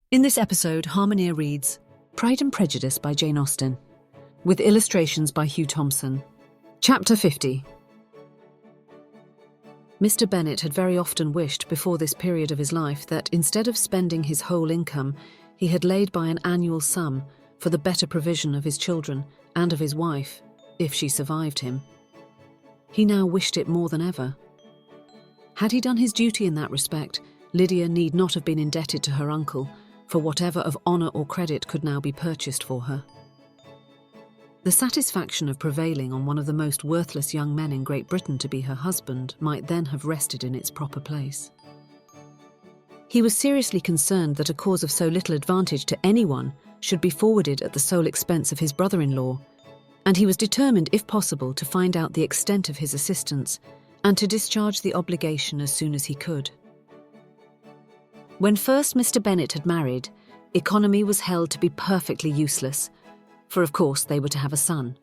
In this episode, Harmoneer reads Pride and Prejudice by Jane Austen, with illustrations by Hugh Thomson. Chapter 50. Mr. Bennet had very often wished before this period of his life that instead of spending his whole income, he had laid by an annual sum for the better provision of his children and of his wife, if she survived him. He now wished it more than ever. Had he done his duty in that respect, Lydia need not have been indebted to her uncle for whatever of honour or credit could now be purchased for her. The satisfaction of prevailing on one of the most worthless young men in Great Britain to be her husband might then have rested in its proper place. He was seriously concerned that a cause of so little advantage to anyone should be forwarded at the sole expense of his brother-in-law, and he was determined, if possible, to find out the extent of his assistance and to discharge the obligation as soon as he could. When first Mr. Bennet had married, economy was held to be perfectly useless, for of course they were to have a son.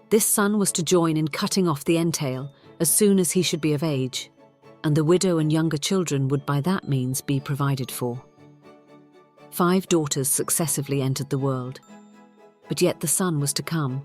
This son was to join in cutting off the entail as soon as he should be of age, and the widow and younger children would by that means be provided for. 5 daughters successively entered the world, but yet the son was to come,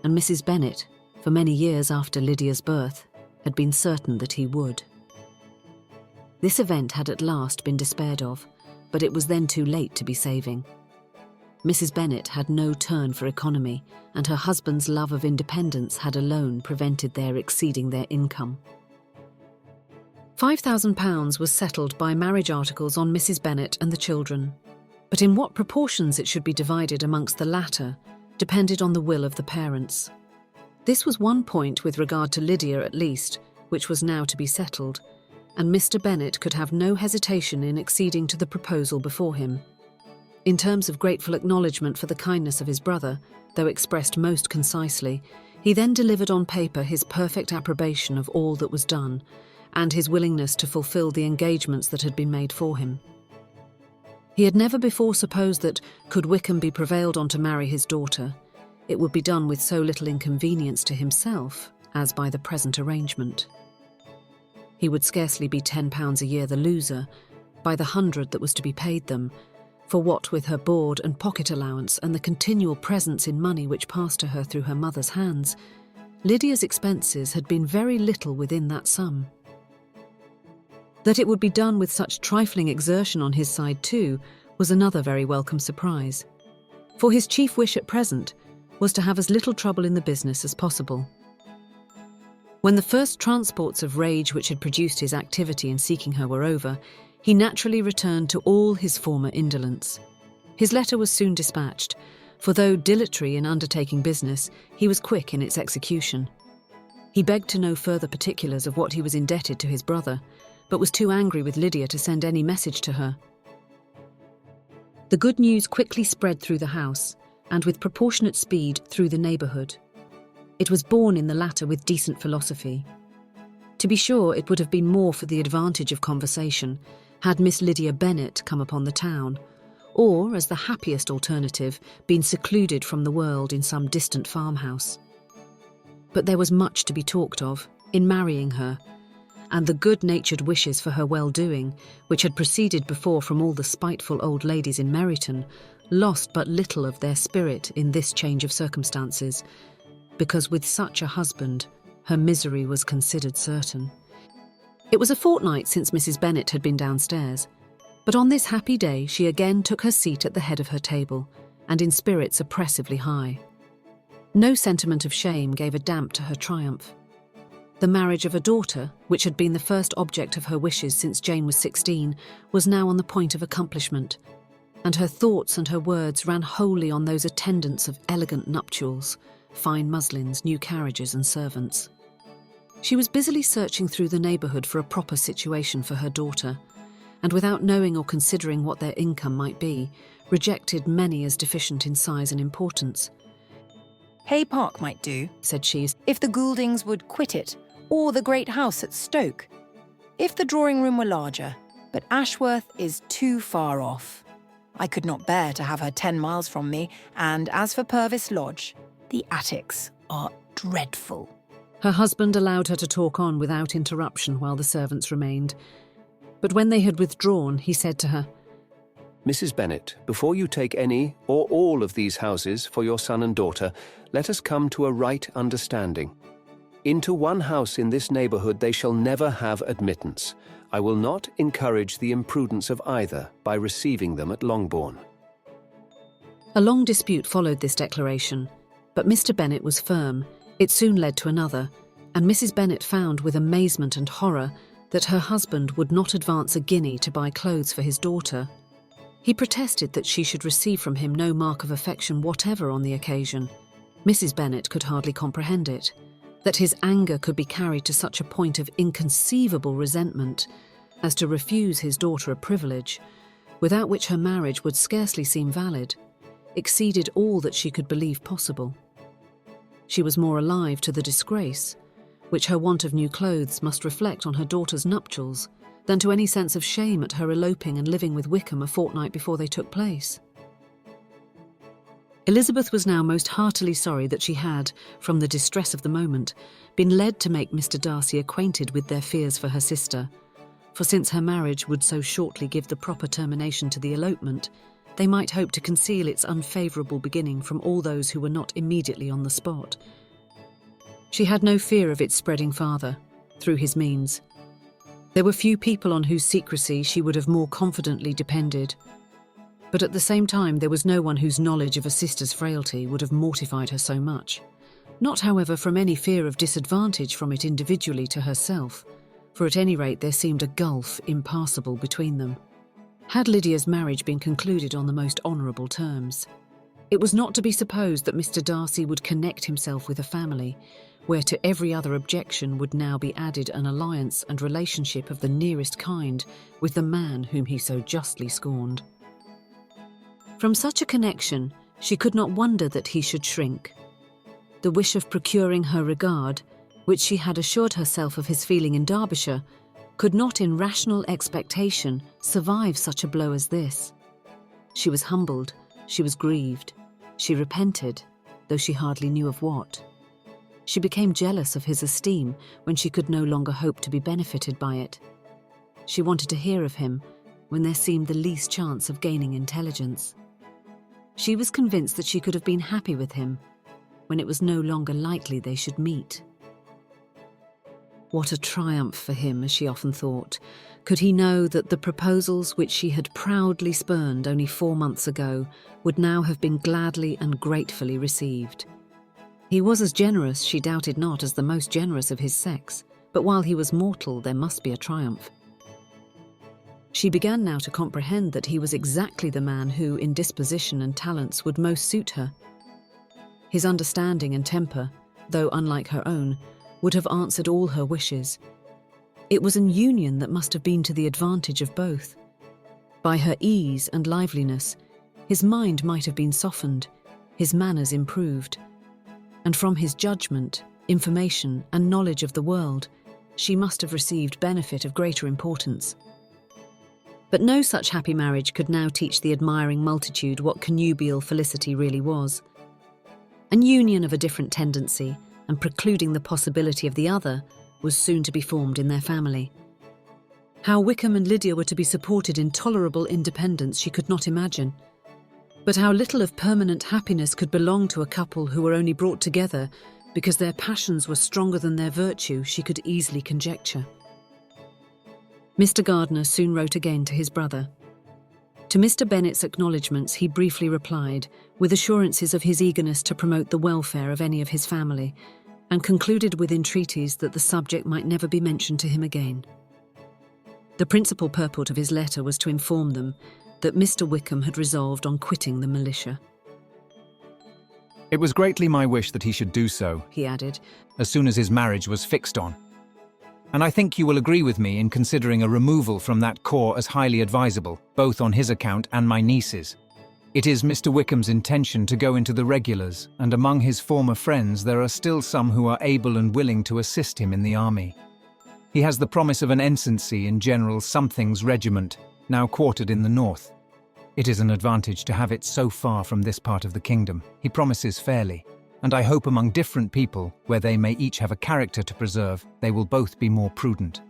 and Mrs. Bennet, for many years after Lydia's birth, had been certain that he would. This event had at last been despaired of, but it was then too late to be saving. Mrs. Bennet had no turn for economy, and her husband's love of independence had alone prevented their exceeding their income. £5,000 was settled by marriage articles on Mrs. Bennet and the children, but in what proportions it should be divided amongst the latter depended on the will of the parents. This was one point with regard to Lydia at least, which was now to be settled, and Mr. Bennet could have no hesitation in acceding to the proposal before him. In terms of grateful acknowledgement for the kindness of his brother, though expressed most concisely, he then delivered on paper his perfect approbation of all that was done, and his willingness to fulfil the engagements that had been made for him. He had never before supposed that, could Wickham be prevailed on to marry his daughter, it would be done with so little inconvenience to himself as by the present arrangement. He would scarcely be £10 a year the loser, by the 100 that was to be paid them, for what with her board and pocket allowance and the continual presents in money which passed to her through her mother's hands, Lydia's expenses had been very little within that sum. That it would be done with such trifling exertion on his side too was another very welcome surprise, for his chief wish at present was to have as little trouble in the business as possible. When the first transports of rage which had produced his activity in seeking her were over, he naturally returned to all his former indolence. His letter was soon dispatched, for though dilatory in undertaking business, he was quick in its execution. He begged to know further particulars of what he was indebted to his brother, but was too angry with Lydia to send any message to her. The good news quickly spread through the house, and with proportionate speed through the neighbourhood. It was borne in the latter with decent philosophy. To be sure, it would have been more for the advantage of conversation had Miss Lydia Bennet come upon the town, or, as the happiest alternative, been secluded from the world in some distant farmhouse. But there was much to be talked of in marrying her, and the good-natured wishes for her well-doing, which had proceeded before from all the spiteful old ladies in Meryton, lost but little of their spirit in this change of circumstances, because with such a husband, her misery was considered certain. It was a fortnight since Mrs. Bennet had been downstairs, but on this happy day she again took her seat at the head of her table, and in spirits oppressively high. No sentiment of shame gave a damp to her triumph. The marriage of a daughter, which had been the first object of her wishes since Jane was 16, was now on the point of accomplishment, and her thoughts and her words ran wholly on those attendants of elegant nuptials, fine muslins, new carriages and servants. She was busily searching through the neighbourhood for a proper situation for her daughter, and without knowing or considering what their income might be, rejected many as deficient in size and importance. Hay Park might do, said she, if the Gouldings would quit it, or the great house at Stoke, if the drawing-room were larger, but Ashworth is too far off. I could not bear to have her 10 miles from me, and as for Purvis Lodge, the attics are dreadful. Her husband allowed her to talk on without interruption while the servants remained, but when they had withdrawn, he said to her, Mrs. Bennet, before you take any or all of these houses for your son and daughter, let us come to a right understanding. Into one house in this neighborhood they shall never have admittance. I will not encourage the imprudence of either by receiving them at Longbourn. A long dispute followed this declaration, but Mr. Bennet was firm. It soon led to another, and Mrs. Bennet found with amazement and horror that her husband would not advance a guinea to buy clothes for his daughter. He protested that she should receive from him no mark of affection whatever on the occasion. Mrs. Bennet could hardly comprehend it, that his anger could be carried to such a point of inconceivable resentment as to refuse his daughter a privilege, without which her marriage would scarcely seem valid, exceeded all that she could believe possible. She was more alive to the disgrace, which her want of new clothes must reflect on her daughter's nuptials, than to any sense of shame at her eloping and living with Wickham a fortnight before they took place. Elizabeth was now most heartily sorry that she had, from the distress of the moment, been led to make Mr. Darcy acquainted with their fears for her sister, for since her marriage would so shortly give the proper termination to the elopement, they might hope to conceal its unfavourable beginning from all those who were not immediately on the spot. She had no fear of its spreading farther, through his means. There were few people on whose secrecy she would have more confidently depended, but at the same time there was no one whose knowledge of a sister's frailty would have mortified her so much. Not, however, from any fear of disadvantage from it individually to herself, for at any rate there seemed a gulf impassable between them. Had Lydia's marriage been concluded on the most honourable terms, it was not to be supposed that Mr. Darcy would connect himself with a family where to every other objection would now be added an alliance and relationship of the nearest kind with the man whom he so justly scorned. From such a connection, she could not wonder that he should shrink. The wish of procuring her regard, which she had assured herself of his feeling in Derbyshire, could not in rational expectation survive such a blow as this. She was humbled, she was grieved, she repented, though she hardly knew of what. She became jealous of his esteem when she could no longer hope to be benefited by it. She wanted to hear of him when there seemed the least chance of gaining intelligence. She was convinced that she could have been happy with him when it was no longer likely they should meet. What a triumph for him, as she often thought, could he know that the proposals which she had proudly spurned only 4 months ago would now have been gladly and gratefully received. He was as generous, she doubted not, as the most generous of his sex, but while he was mortal there must be a triumph. She began now to comprehend that he was exactly the man who, in disposition and talents, would most suit her. His understanding and temper, though unlike her own, would have answered all her wishes. It was an union that must have been to the advantage of both. By her ease and liveliness, his mind might have been softened, his manners improved, and from his judgment, information, and knowledge of the world, she must have received benefit of greater importance. But no such happy marriage could now teach the admiring multitude what connubial felicity really was. An union of a different tendency, and precluding the possibility of the other, was soon to be formed in their family. How Wickham and Lydia were to be supported in tolerable independence she could not imagine. But how little of permanent happiness could belong to a couple who were only brought together because their passions were stronger than their virtue she could easily conjecture. Mr. Gardiner soon wrote again to his brother. To Mr. Bennet's acknowledgements he briefly replied, with assurances of his eagerness to promote the welfare of any of his family, and concluded with entreaties that the subject might never be mentioned to him again. The principal purport of his letter was to inform them that Mr. Wickham had resolved on quitting the militia. It was greatly my wish that he should do so, He added, as soon as his marriage was fixed on. And I think you will agree with me in considering a removal from that corps as highly advisable, both on his account and my niece's. It is Mr. Wickham's intention to go into the regulars, and among his former friends there are still some who are able and willing to assist him in the army. He has the promise of an ensigncy in General Something's regiment, now quartered in the north. It is an advantage to have it so far from this part of the kingdom. He promises fairly, and I hope among different people, where they may each have a character to preserve, they will both be more prudent.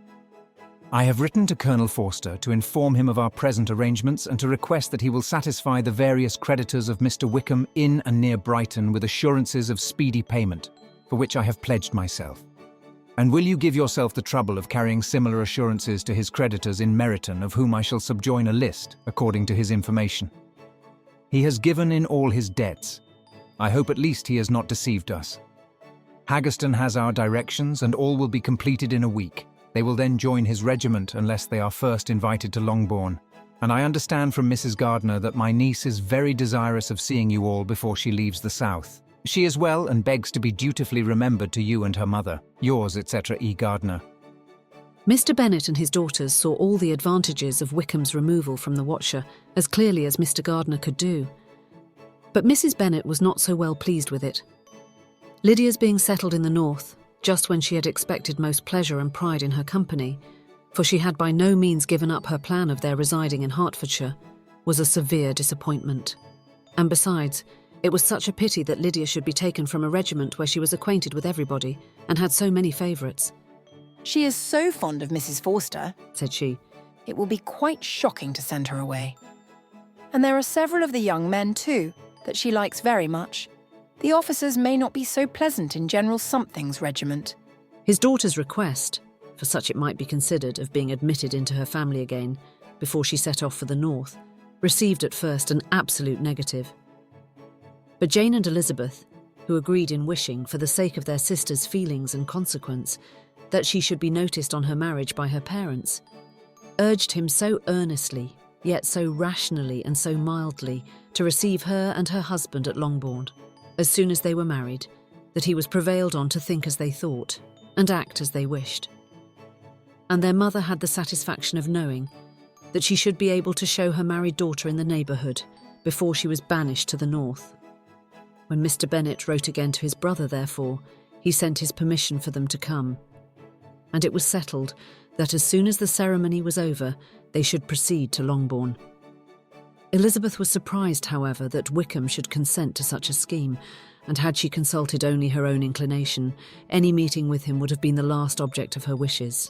I have written to Colonel Forster to inform him of our present arrangements and to request that he will satisfy the various creditors of Mr. Wickham in and near Brighton with assurances of speedy payment, for which I have pledged myself. And will you give yourself the trouble of carrying similar assurances to his creditors in Meryton, of whom I shall subjoin a list, according to his information? He has given in all his debts. I hope at least he has not deceived us. Haggerston has our directions, and all will be completed in a week. They will then join his regiment unless they are first invited to Longbourn. And I understand from Mrs. Gardiner that my niece is very desirous of seeing you all before she leaves the south. She is well and begs to be dutifully remembered to you and her mother. Yours, etc. E. Gardiner. Mr. Bennet and his daughters saw all the advantages of Wickham's removal from the Watcher as clearly as Mr. Gardiner could do. But Mrs. Bennet was not so well pleased with it. Lydia's being settled in the north, just when she had expected most pleasure and pride in her company, for she had by no means given up her plan of their residing in Hertfordshire, was a severe disappointment. And besides, it was such a pity that Lydia should be taken from a regiment where she was acquainted with everybody and had so many favourites. She is so fond of Mrs. Forster, said she. It will be quite shocking to send her away. And there are several of the young men, too, that she likes very much. The officers may not be so pleasant in General Something's regiment. His daughter's request, for such it might be considered, of being admitted into her family again before she set off for the north, received at first an absolute negative. But Jane and Elizabeth, who agreed in wishing, for the sake of their sister's feelings and consequence, that she should be noticed on her marriage by her parents, urged him so earnestly, yet so rationally and so mildly, to receive her and her husband at Longbourn, as soon as they were married, that he was prevailed on to think as they thought, and act as they wished. And their mother had the satisfaction of knowing that she should be able to show her married daughter in the neighbourhood before she was banished to the north. When Mr. Bennet wrote again to his brother, therefore, he sent his permission for them to come. And it was settled that as soon as the ceremony was over, they should proceed to Longbourn. Elizabeth was surprised, however, that Wickham should consent to such a scheme, and had she consulted only her own inclination, any meeting with him would have been the last object of her wishes.